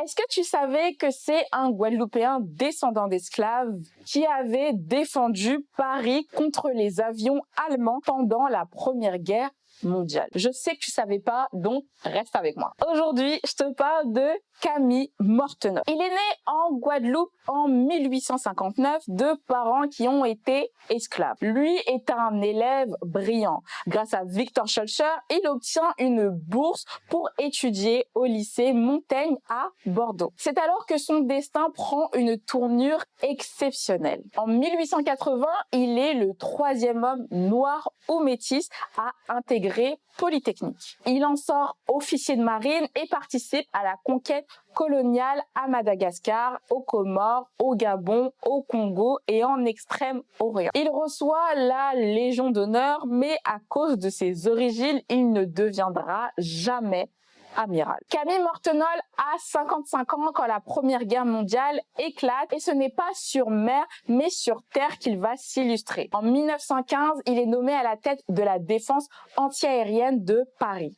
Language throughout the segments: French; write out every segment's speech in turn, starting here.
Est-ce que tu savais que c'est un Guadeloupéen descendant d'esclaves qui avait défendu Paris contre les avions allemands pendant la Première Guerre mondiale? Je sais que tu savais pas, donc reste avec moi. Aujourd'hui, je te parle de Camille Mortenol. Il est né en Guadeloupe en 1859 de parents qui ont été esclaves. Lui est un élève brillant. Grâce à Victor Schœlcher, il obtient une bourse pour étudier au lycée Montaigne à Bordeaux. C'est alors que son destin prend une tournure exceptionnelle. En 1880, il est le troisième homme noir ou métis à intégrer Polytechnique. Il en sort officier de marine et participe à la conquête coloniale à Madagascar, aux Comores, au Gabon, au Congo et en Extrême-Orient. Il reçoit la Légion d'honneur, mais à cause de ses origines, il ne deviendra jamais amiral. Camille Mortenol a 55 ans quand la Première Guerre mondiale éclate et ce n'est pas sur mer mais sur terre qu'il va s'illustrer. En 1915, il est nommé à la tête de la défense antiaérienne de Paris.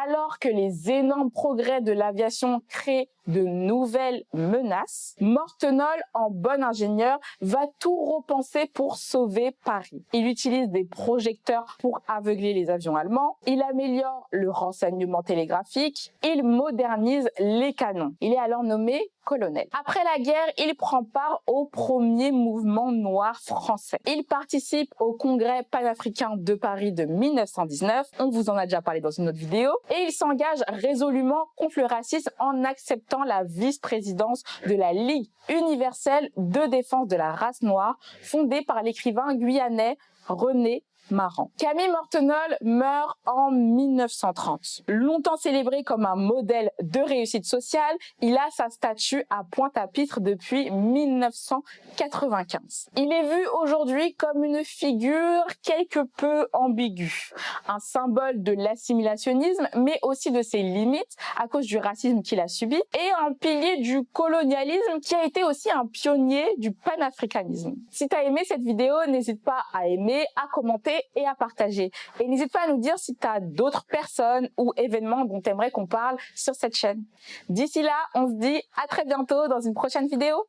Alors que les énormes progrès de l'aviation créent de nouvelles menaces, Mortenol, en bon ingénieur, va tout repenser pour sauver Paris. Il utilise des projecteurs pour aveugler les avions allemands, il améliore le renseignement télégraphique, il modernise les canons. Il est alors nommé colonel. Après la guerre, il prend part au premier mouvement noir français. Il participe au congrès panafricain de Paris de 1919, on vous en a déjà parlé dans une autre vidéo, et il s'engage résolument contre le racisme en acceptant la vice-présidence de la Ligue universelle de défense de la race noire, fondée par l'écrivain guyanais René Maran. Camille Mortenol meurt en 1930. Longtemps célébré comme un modèle de réussite sociale, il a sa statue à Pointe-à-Pitre depuis 1995. Il est vu aujourd'hui comme une figure quelque peu ambiguë, un symbole de l'assimilationnisme, mais aussi de ses limites à cause du racisme qu'il a subi, et un pilier du colonialisme qui a été aussi un pionnier du panafricanisme. Si tu as aimé cette vidéo, n'hésite pas à aimer, à commenter et à partager. Et n'hésite pas à nous dire si tu as d'autres personnes ou événements dont tu aimerais qu'on parle sur cette chaîne. D'ici là, on se dit à très bientôt dans une prochaine vidéo.